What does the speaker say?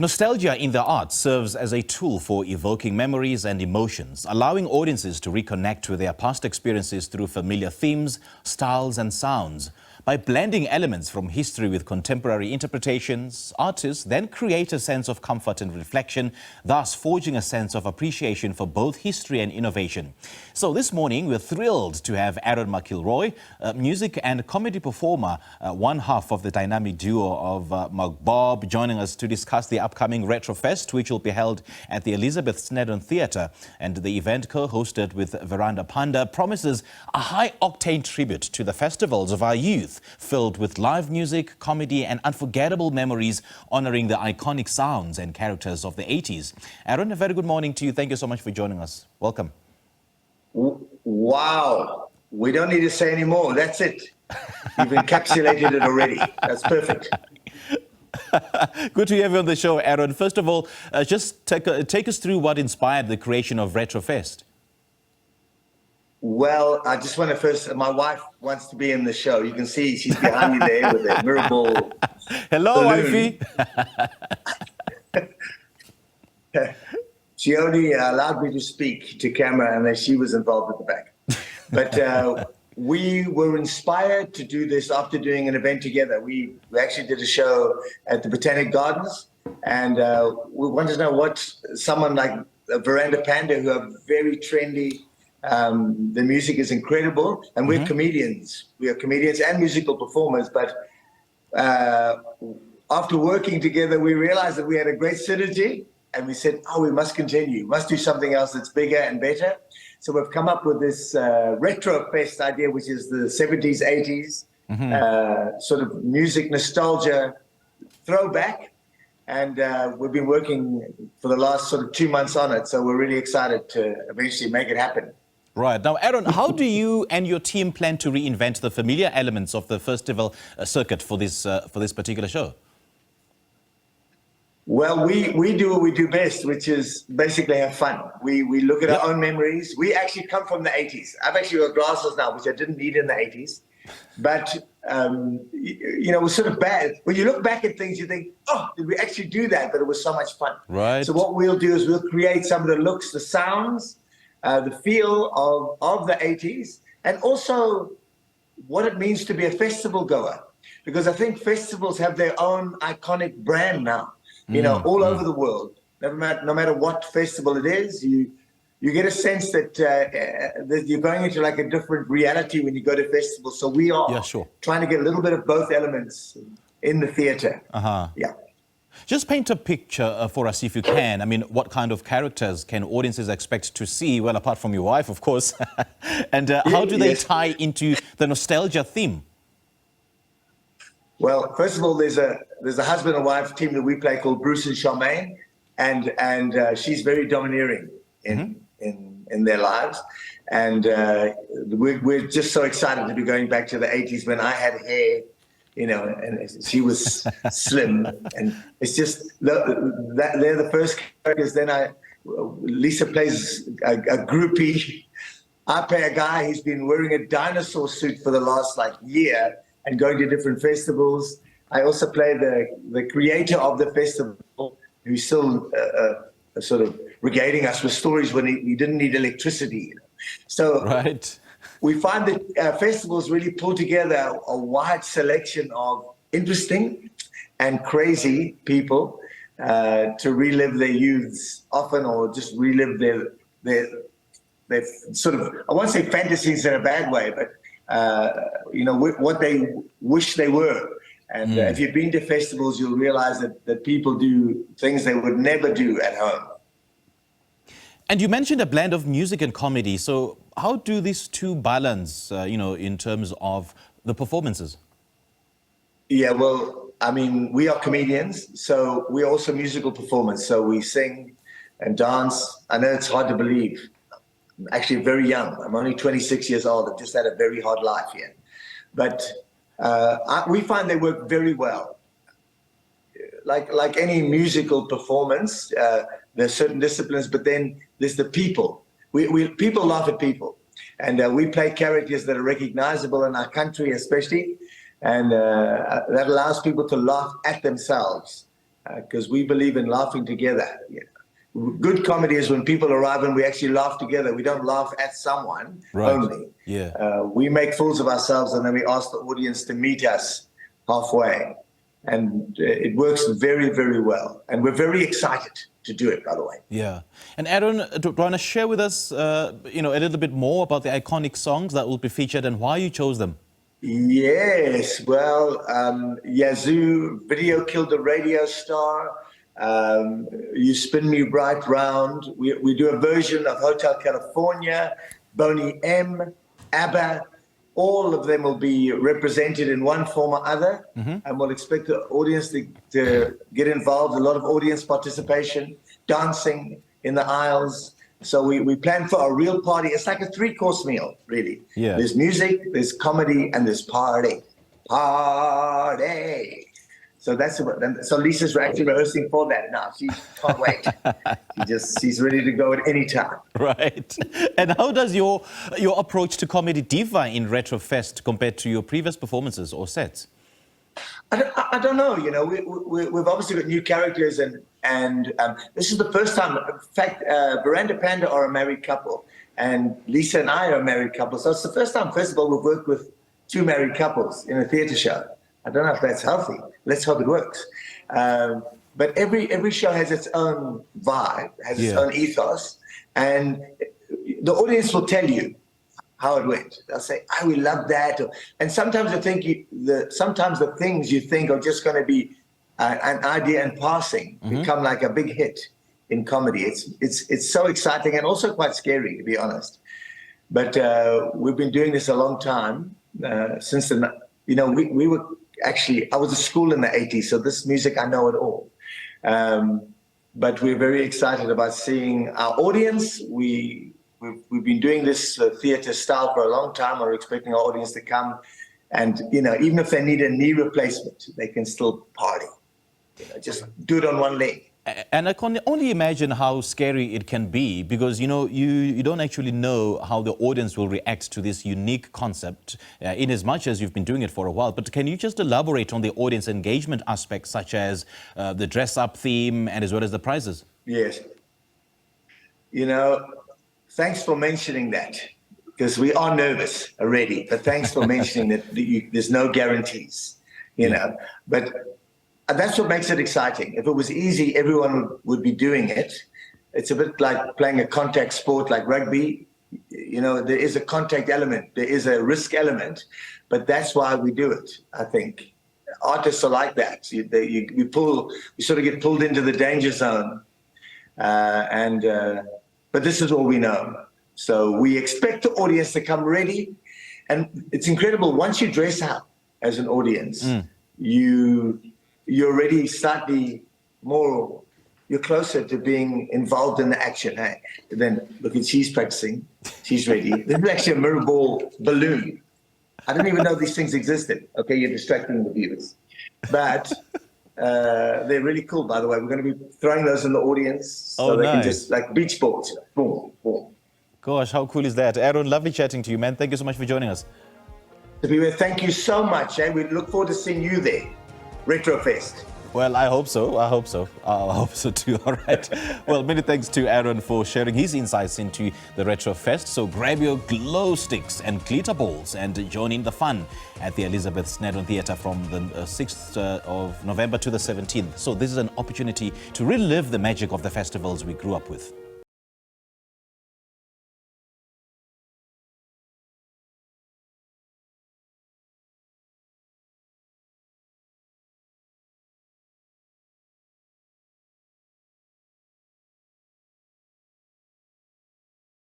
Nostalgia in the arts serves as a tool for evoking memories and emotions, allowing audiences to reconnect with their past experiences through familiar themes, styles and sounds. By blending elements from history with contemporary interpretations, artists then create a sense of comfort and reflection, thus forging a sense of appreciation for both history and innovation. So this morning, we're thrilled to have Aaron McIlroy, a music and comedy performer, one half of the dynamic duo of MacBob, joining us to discuss the upcoming Retrofest, which will be held at the Elizabeth Sneddon Theatre. And the event, co-hosted with Veranda Panda, promises a high-octane tribute to the festivals of our youth, filled with live music, comedy and unforgettable memories, honouring the iconic sounds and characters of the 80s. Aaron, a very good morning to you. Thank you so much for joining us. Welcome. Wow. We don't need to say any more. That's it. You've encapsulated it already. That's perfect. Good to have you on the show, Aaron. First of all, just take us through what inspired the creation of Retrofest. Well, I just want to first, my wife wants to be in the show. You can see she's behind me there with a mirror ball. Hello, wifey. She only allowed me to speak to camera, and then she was involved at the back. But we were inspired to do this after doing an event together. We actually did a show at the Botanic Gardens, and we wanted to know what someone like Veranda Panda, who are very trendy. The music is incredible, and we're comedians. We are comedians and musical performers, but after working together, we realized that we had a great synergy, and we said, oh, we must continue, we must do something else that's bigger and better. So we've come up with this retro fest idea, which is the 70s, 80s, sort of music nostalgia throwback. And we've been working for the last sort of 2 months on it. So we're really excited to eventually make it happen. Right. Now, Aaron, how do you and your team plan to reinvent the familiar elements of the festival circuit for this particular show? Well, we do what we do best, which is basically have fun. We look at our own memories. We actually come from the 80s. I've actually got glasses now, which I didn't need in the 80s. But, you know, it was sort of bad. When you look back at things, you think, oh, did we actually do that? But it was so much fun. Right. So what we'll do is we'll create some of the looks, the sounds, the feel of the 80s, and also what it means to be a festival goer. Because I think festivals have their own iconic brand now. You know, all over the world, no matter what festival it is, you get a sense that, that you're going into like a different reality when you go to festivals. So we are trying to get a little bit of both elements in the theatre. Yeah. Just paint a picture for us if you can. I mean, what kind of characters can audiences expect to see? Well, apart from your wife, of course. And how do they tie into the nostalgia theme? Well, first of all, there's a husband and wife team that we play called Bruce and Charmaine, and she's very domineering in their lives, and we're just so excited to be going back to the 80s when I had hair, you know, and she was slim, and it's just they're the first characters. Then Lisa plays a groupie. I play a guy who's been wearing a dinosaur suit for the last year and going to different festivals. I also play the creator of the festival, who's still sort of regaling us with stories when he didn't need electricity. You know? So we find that festivals really pull together a wide selection of interesting and crazy people to relive their youths often, or just relive their sort of, I won't say fantasies in a bad way, but you know, what they wish they were. And if you've been to festivals, you'll realize that people do things they would never do at home. And you mentioned a blend of music and comedy. So how do these two balance, you know, in terms of the performances? Yeah, well, I mean, we are comedians, so we're also musical performers. So we sing and dance. I know it's hard to believe. I'm actually very young. I'm only 26 years old. I've just had a very hard life here. But we find they work very well. Like any musical performance, there's certain disciplines, but then there's the people. People laugh at people. And we play characters that are recognizable in our country especially. And that allows people to laugh at themselves. because we believe in laughing together. Good comedy is when people arrive and we actually laugh together. We don't laugh at someone only. Yeah. We make fools of ourselves and then we ask the audience to meet us halfway. And it works very, very well. And we're very excited to do it, by the way. Yeah. And Aaron, do you want to share with us, a little bit more about the iconic songs that will be featured and why you chose them? Yes. Well, Yazoo, Video Killed the Radio Star. You Spin Me Right Round. We do a version of Hotel California, Boney M, ABBA. All of them will be represented in one form or other, and we'll expect the audience to get involved. A lot of audience participation, dancing in the aisles. So we plan for a real party. It's like a 3-course meal, really. Yeah. There's music, there's comedy, and there's party. Party. So so Lisa's actually rehearsing for that now. She can't wait. She's ready to go at any time. Right. And how does your approach to comedy differ in Retrofest compared to your previous performances or sets? I don't know. We've obviously got new characters, and this is the first time. In fact, Veranda Panda are a married couple, and Lisa and I are a married couple. So it's the first time, first of all, we've worked with 2 married couples in a theatre show. I don't know if that's healthy. Let's hope it works. But every show has its own vibe, has its own ethos, and the audience will tell you how it went. They'll say, "Oh, we love that," and sometimes I think sometimes the things you think are just going to be an idea in passing become like a big hit in comedy. It's so exciting and also quite scary, to be honest. But we've been doing this a long time since we were. Actually, I was at school in the 80s, so this music, I know it all. But we're very excited about seeing our audience. We've been doing this theatre style for a long time. We're expecting our audience to come. And, even if they need a knee replacement, they can still party. Just do it on one leg. And I can only imagine how scary it can be because, you don't actually know how the audience will react to this unique concept in as much as you've been doing it for a while. But can you just elaborate on the audience engagement aspects such as the dress-up theme and as well as the prizes? Yes. Thanks for mentioning that because we are nervous already. But thanks for mentioning that there's no guarantees, But that's what makes it exciting. If it was easy, everyone would be doing it. It's a bit like playing a contact sport like rugby. There is a contact element. There is a risk element. But that's why we do it, I think. Artists are like that. You sort of get pulled into the danger zone. But this is all we know. So we expect the audience to come ready. And it's incredible. Once you dress up as an audience, you're already slightly more, you're closer to being involved in the action. Hey? Then look at, she's practicing, she's ready. This is actually a mirror ball balloon. I didn't even know these things existed. Okay, you're distracting the viewers. But they're really cool, by the way. We're going to be throwing those in the audience so they can just, like beach balls, boom, boom. Gosh, how cool is that? Aaron, lovely chatting to you, man. Thank you so much for joining us. Thank you so much. We look forward to seeing you there. Retrofest. Well, I hope so. I hope so too. All right. Well, many thanks to Aaron for sharing his insights into the Retrofest. So grab your glow sticks and glitter balls and join in the fun at the Elizabeth Sneddon Theatre from the 6th of November to the 17th. So this is an opportunity to relive the magic of the festivals we grew up with.